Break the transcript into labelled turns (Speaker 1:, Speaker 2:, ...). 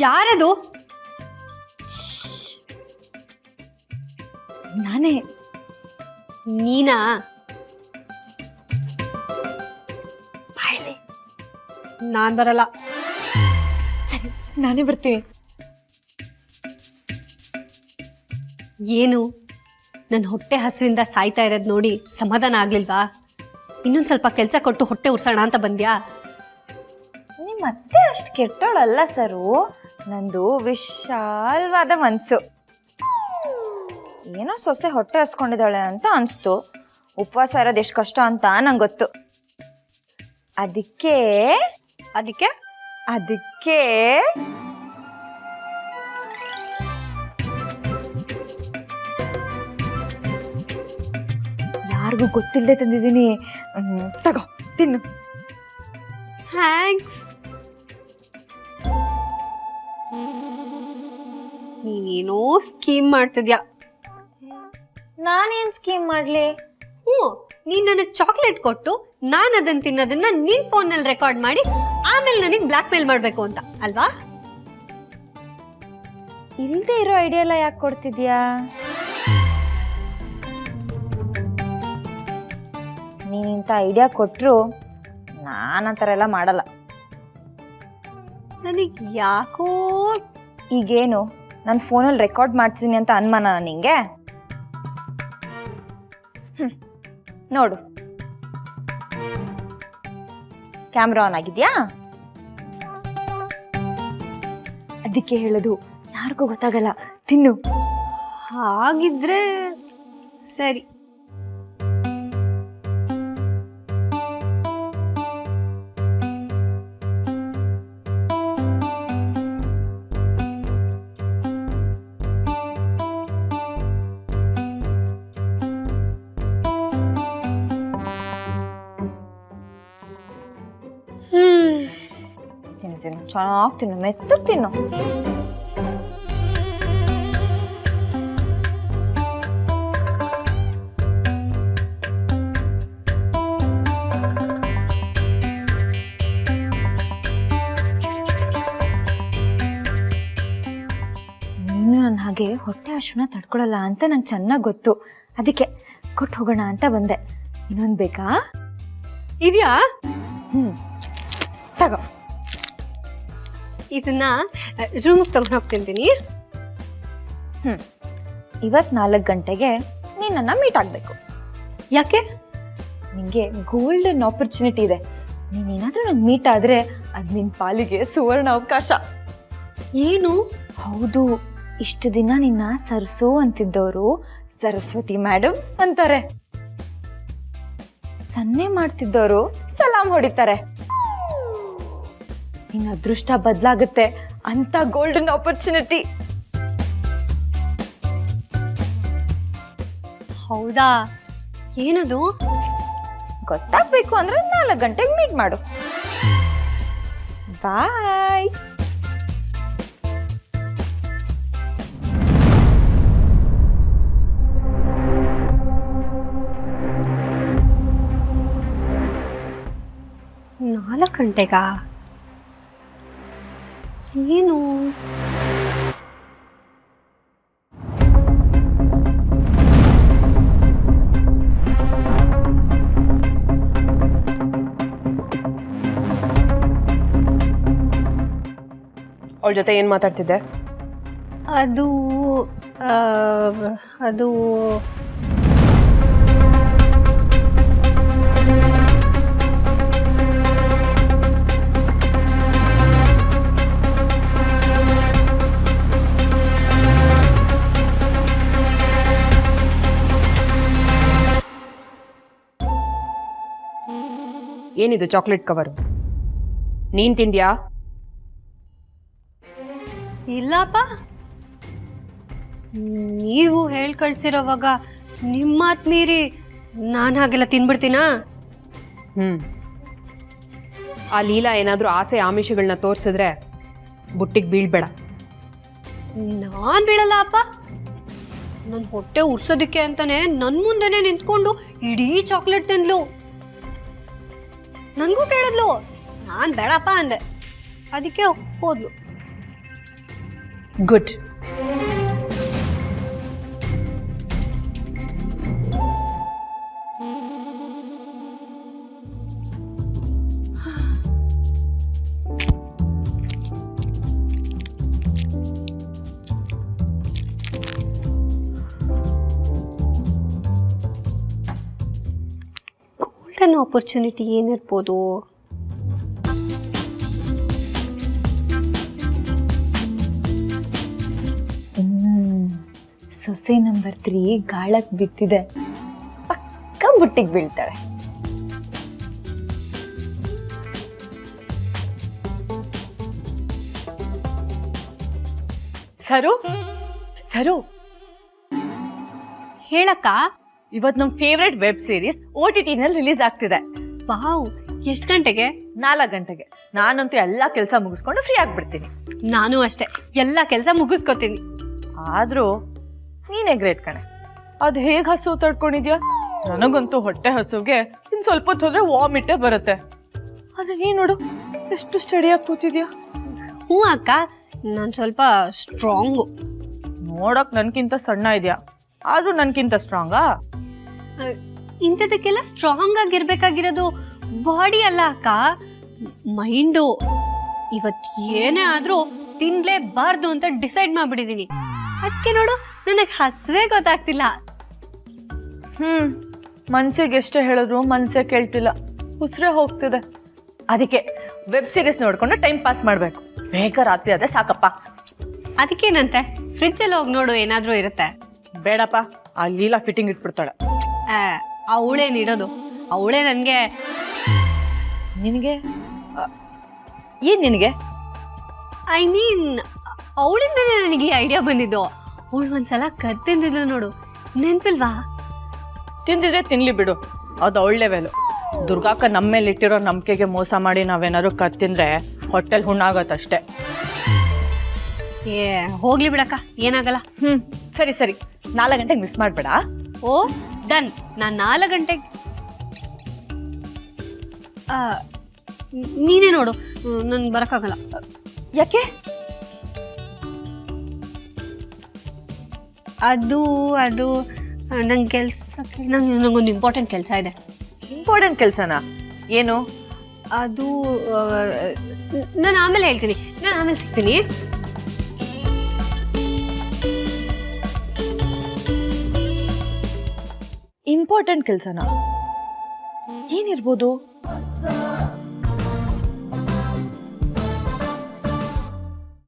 Speaker 1: ಯಾರದು?
Speaker 2: ನಾನೇ.
Speaker 1: ನೀನಾ?
Speaker 2: ಬಾಯ್ಲಿ.
Speaker 1: ನಾನ್ ಬರಲ್ಲ.
Speaker 2: ಸರಿ, ನಾನೇ ಬರ್ತೀನಿ.
Speaker 1: ಏನು ನನ್ನ ಹೊಟ್ಟೆ ಹಸುವಿಂದ ಸಾಯ್ತಾ ಇರೋದು ನೋಡಿ ಸಮಾಧಾನ ಆಗ್ಲಿಲ್ವಾ? ಇನ್ನೊಂದು ಸ್ವಲ್ಪ ಕೆಲಸ ಕೊಟ್ಟು ಹೊಟ್ಟೆ ಉರ್ಸೋಣ ಅಂತ ಬಂದ್ಯಾ?
Speaker 2: ನಿಮ್ಮ ಮತ್ತೆ ಅಷ್ಟು ಕೆಟ್ಟೋಳಲ್ಲ ಸರು. ನಂದು ವಿಶಾಲವಾದ ಮನಸ್ಸು. ಏನೋ ಸೊಸೆ ಹೊಟ್ಟೆ ಹಸ್ಕೊಂಡಿದ್ದಾಳೆ ಅಂತ ಅನಿಸ್ತು. ಉಪವಾಸ ಇರೋದು ಎಷ್ಟು ಕಷ್ಟ ಅಂತ ನಂಗೆ ಗೊತ್ತು. ಅದಕ್ಕೆ
Speaker 1: ಅದಕ್ಕೆ
Speaker 2: ಅದಕ್ಕೆ ಯಾರಿಗೂ ಗೊತ್ತಿಲ್ಲದೆ ತಂದಿದ್ದೀನಿ. ತಗೋ, ತಿನ್ನು.
Speaker 1: ಥ್ಯಾಂಕ್ಸ್. ನೀನೇನೋ ಸ್ಕೀಮ್ ಮಾಡ್ತಿದ್ಯಾ.
Speaker 2: ನಾನೇನು ಸ್ಕೀಮ್ ಮಾಡಲಿ?
Speaker 1: ನೀನ್ ನನಗೆ ಚಾಕ್ಲೇಟ್ ಕೊಟ್ಟು ನಾನು ಅದನ್ನ ತಿನ್ನೋದನ್ನ ನಿನ್ ಫೋನಲ್ಲಿ ರೆಕಾರ್ಡ್ ಮಾಡಿ ಆಮೇಲೆ ನನಗೆ ಬ್ಲಾಕ್ ಮೇಲ್ ಮಾಡಬೇಕು ಅಂತ ಅಲ್ವಾ?
Speaker 2: ಇಲ್ಲದೆ ಇರೋ ಐಡಿಯಾ ಎಲ್ಲ ಯಾಕೆ ಕೊಡ್ತಿದ್ಯಾ? ನೀನಿಂಥ ಐಡಿಯಾ ಕೊಟ್ಟರು ನಾನು ಆ ಥರ ಎಲ್ಲ ಮಾಡಲ್ಲ.
Speaker 1: ನನಗೆ ಯಾಕೋ
Speaker 2: ಈಗೇನು ನನ್ನ ಫೋನಲ್ಲಿ ರೆಕಾರ್ಡ್ ಮಾಡ್ತೀನಿ ಅಂತ ಅನುಮಾನ ನಿಂಗೆ? ನೋಡು, ಕ್ಯಾಮ್ರಾ ಆನ್ ಆಗಿದ್ಯಾ? ಅದಕ್ಕೆ ಹೇಳೋದು, ಯಾರಿಗೂ ಗೊತ್ತಾಗಲ್ಲ. ತಿನ್ನು.
Speaker 1: ಹಾಗಿದ್ರೆ ಸರಿ.
Speaker 2: ತಿನ್ನು ತಿನ್ನು, ಚೆನ್ನಾಗಿ ತಿನ್ನು, ಮೆತ್ತು ತಿನ್ನು. ನೀನು ನನ್ನ ಹಾಗೆ ಹೊಟ್ಟೆ ಹಸುನ ತಡ್ಕೊಳಲ್ಲ ಅಂತ ನಂಗೆ ಚೆನ್ನಾಗಿ ಗೊತ್ತು. ಅದಕ್ಕೆ ಕೊಟ್ಟು ಹೋಗೋಣ ಅಂತ ಬಂದೆ. ಇನ್ನೊಂದು ಬೇಕಾ?
Speaker 1: ಇದೆಯಾ?
Speaker 2: ತಗೋ.
Speaker 1: ಇದನ್ನ ರೂಮಿಗೆ ತಗೊಂಡು ಹೋಗ್ತಿದ್ದೀನಿ.
Speaker 2: ಇವತ್ತು 4 ಗಂಟೆಗೆ ನೀನು ನನ್ನ ಮೀಟ್ ಆಗಬೇಕು.
Speaker 1: ಯಾಕೆ?
Speaker 2: ನಿಂಗೆ ಗೋಲ್ಡನ್ ಆಪರ್ಚುನಿಟಿ ಇದೆ. ನೀನೇನಾದರೂ ನಂಗೆ ಮೀಟ್ ಆದರೆ ಅದು ನಿನ್ನ ಪಾಲಿಗೆ ಸುವರ್ಣ ಅವಕಾಶ.
Speaker 1: ಏನು?
Speaker 2: ಹೌದು, ಇಷ್ಟು ದಿನ ನಿನ್ನ ಸರ್ಸೋ ಅಂತಿದ್ದವರು ಸರಸ್ವತಿ ಮೇಡಮ್ ಅಂತಾರೆ. ಸನ್ನೆ ಮಾಡ್ತಿದ್ದವರು ಸಲಾಮ್ ಹೊಡಿತಾರೆ. ನಿನ್ನ ಅದೃಷ್ಟ ಬದಲಾಗುತ್ತೆ ಅಂತ ಗೋಲ್ಡನ್ ಆಪರ್ಚುನಿಟಿ.
Speaker 1: ಹೌದಾ? ಏನದು?
Speaker 2: ಗೊತ್ತಾಗಬೇಕು ಅಂದ್ರೆ 4 ಗಂಟೆಗೆ ಮೀಟ್ ಮಾಡು. ಬಾಯ್.
Speaker 1: ನಾಲ್ಕು ಗಂಟೆಗಾ? ಏನು?
Speaker 3: ಅವಳ ಜೊತೆ ಏನು ಮಾತಾಡ್ತಿದ್ದೆ?
Speaker 1: ಅದು ಅದು
Speaker 3: ಏನಿದು ಚಾಕ್ಲೇಟ್ ಕವರು? ನೀನು ತಿಂದ್ಯಾ?
Speaker 1: ಇಲ್ಲಪ್ಪ. ನೀವು ಹೇಳಿ ಕಳ್ಸಿರೋವಾಗ ನಿಮ್ಮ ಮಾತು ಮೀರಿ ನಾನು ಹಾಗೆಲ್ಲ ತಿನ್ಬಿಡ್ತೀನಾ?
Speaker 3: ಆ ಲೀಲಾ ಏನಾದರೂ ಆಸೆ ಆಮಿಷಗಳನ್ನ ತೋರಿಸಿದ್ರೆ ಬುಟ್ಟಿಗೆ ಬೀಳ್ಬೇಡ.
Speaker 1: ನಾನು ಬೀಳಲ್ಲ ಅಪ್ಪ. ನನ್ನ ಹೊಟ್ಟೆ ಉರ್ಸೋದಕ್ಕೆ ಅಂತಾನೆ ನನ್ನ ಮುಂದೆನೆ ನಿಂತ್ಕೊಂಡು ಇಡೀ ಚಾಕ್ಲೇಟ್ ತಿಂದ್ಲು. ನನಗೂ ಕೇಳಿದ್ಲು, ನಾನು ಬೇಡಪ್ಪ ಅಂದೆ. ಅದಕ್ಕೆ ಹೋದ್ಲು.
Speaker 3: ಗುಡ್.
Speaker 1: ಗೋಲ್ಡನ್ ಆಪರ್ಚುನಿಟಿ ಏನಿರ್ಬೋದು?
Speaker 2: ಸೊಸೆ ನಂಬರ್ 3 ಗಾಳಕ್ ಬಿತ್ತಿದೆ, ಪಕ್ಕ ಬುಟ್ಟಿಗೆ ಬೀಳ್ತಾಳೆ.
Speaker 4: ಸರು ಸರು,
Speaker 1: ಹೇಳಕ್ಕ.
Speaker 4: ಇವತ್ತು ನಮ್ಮ ಫೇವ್ರೆಟ್ ವೆಬ್ ಸೀರೀಸ್ OTT ನಲ್ಲಿ ರಿಲೀಸ್ ಆಗ್ತಿದೆ.
Speaker 1: ವಾವ್, ಎಷ್ಟು ಗಂಟೆಗೆ?
Speaker 4: 4 ಗಂಟೆಗೆ. ನಾನಂತೂ ಎಲ್ಲಾ ಕೆಲಸ ಮುಗಿಸ್ಕೊಂಡು ಫ್ರೀ ಆಗ್ಬಿಡ್ತೀನಿ.
Speaker 1: ನಾನು ಅಷ್ಟೇ, ಎಲ್ಲ ಕೆಲಸ ಮುಗಿಸ್ಕೊತೀನಿ.
Speaker 4: ಆದ್ರೂ ನೀನೇ ಗ್ರೇಟ್ ಕಣೆ. ಅದು ಹೇಗೆ ಹಸು ತಡ್ಕೊಂಡಿದ್ಯಾ? ನನಗಂತೂ ಹೊಟ್ಟೆ ಹಸುಗೆ ಇನ್ನು ಸ್ವಲ್ಪ ಹೊತ್ತು ಹೋದ್ರೆ ವಾಮಿಟೇ ಬರುತ್ತೆ. ಆದ್ರೆ ನೀ ನೋಡು ಎಷ್ಟು ಸ್ಟಡಿಯಾಗಿ ಕೂತಿದ್ಯಾ.
Speaker 1: ಹ್ಞೂ ಅಕ್ಕ, ನಾನು ಸ್ವಲ್ಪ ಸ್ಟ್ರಾಂಗು.
Speaker 4: ನೋಡಕ್ ನನ್ಕಿಂತ ಸಣ್ಣ ಇದೆಯಾ, ಆದ್ರೂ ನನ್ಕಿಂತ ಸ್ಟ್ರಾಂಗಾ?
Speaker 1: ಇಂಥದಕ್ಕೆಲ್ಲ ಸ್ಟ್ರಾಂಗ್ ಆಗಿರ್ಬೇಕಾಗಿರೋದು ಬಾಡಿ ಅಲ್ಲ ಅಕ್ಕ, ಮೈಂಡು. ಇವತ್ತು ಏನೇ ಆದರೂ ತಿನ್ಲೇಬಾರ್ದು ಅಂತ ಡಿಸೈಡ್ ಮಾಡ್ಬಿಟ್ಟಿದ್ದೀನಿ. ಅದಕ್ಕೆ ನೋಡು, ನನಗೆ ಹಸ್ವೇ ಗೊತ್ತಾಗ್ತಿಲ್ಲ.
Speaker 4: ಮನ್ಸಿಗೆ ಎಷ್ಟೇ ಹೇಳಿದ್ರು ಮನ್ಸೇ ಕೇಳ್ತಿಲ್ಲ, ಉಸಿರೇ ಹೋಗ್ತಿದೆ. ಅದಕ್ಕೆ ವೆಬ್ ಸೀರೀಸ್ ನೋಡ್ಕೊಂಡು ಟೈಮ್ ಪಾಸ್ ಮಾಡಬೇಕು. ಬೇಗ ರಾತ್ರಿ ಆದ್ರೆ ಸಾಕಪ್ಪ.
Speaker 1: ಅದಕ್ಕೇನಂತೆ, ಫ್ರಿಡ್ಜಲ್ಲಿ ಹೋಗಿ ನೋಡು, ಏನಾದರೂ ಇರುತ್ತೆ.
Speaker 4: ಬೇಡಪ್ಪ, ಆ ಲೀಲಾ ಫಿಟ್ಟಿಂಗ್ ಇಟ್ಬಿಡ್ತಾಳೆ.
Speaker 1: ಅವಳೇನಿಡೋದು, ಅವಳೇ ನನಗೆ.
Speaker 4: ನಿನಗೆ ಏನ್ ನಿನಗೆ?
Speaker 1: ಐ ಮೀನ್, ಅವಳಿಂದನೇ ನನಗೆ ಈ ಐಡಿಯಾ ಬಂದಿದ್ದು. ಅವಳು ಒಂದ್ಸಲ ಕತ್ತಿಂದಿದ್ಲು ನೋಡು, ನೆನ್ಪಿಲ್ವಾ?
Speaker 4: ತಿಂದಿದ್ರೆ ತಿನ್ಲಿ ಬಿಡು, ಅದು ಅವಳ ಲೆವೆಲು. ದುರ್ಗಾಕ್ಕ ನಮ್ಮ ಮೇಲೆ ಇಟ್ಟಿರೋ ನಂಬಿಕೆಗೆ ಮೋಸ ಮಾಡಿ ನಾವೇನಾದ್ರು ಕತ್ತಿಂದ್ರೆ ಹೊಟ್ಟೆಲ್ ಹುಣ್ಣಾಗತ್ತಷ್ಟೇ.
Speaker 1: ಹೋಗ್ಲಿ ಬಿಡಕ್ಕ, ಏನಾಗಲ್ಲ.
Speaker 4: ಸರಿ ಸರಿ, 4 ಗಂಟೆಗೆ ಮಿಸ್ ಮಾಡಬೇಡ.
Speaker 1: ಓ ಡನ್. ನಾನು 4 ಗಂಟೆಗೆ. ನೀನೇ ನೋಡು, ನನ್ಗೆ ಬರೋಕ್ಕಾಗಲ್ಲ.
Speaker 4: ಯಾಕೆ?
Speaker 1: ಅದು ನಂಗೆ ಕೆಲಸಕ್ಕೆ, ನಂಗೊಂದು ಇಂಪಾರ್ಟೆಂಟ್ ಕೆಲಸ ಇದೆ.
Speaker 4: ಇಂಪಾರ್ಟೆಂಟ್ ಕೆಲಸನಾ? ಏನು
Speaker 1: ಅದು? ನಾನು ಆಮೇಲೆ ಹೇಳ್ತೀನಿ, ನಾನು ಆಮೇಲೆ ಸಿಗ್ತೀನಿ.
Speaker 4: ಇಂಪಾರ್ಟೆಂಟ್ ಕೆಲಸನಾ? ಏನಿರ್ಬೋದು?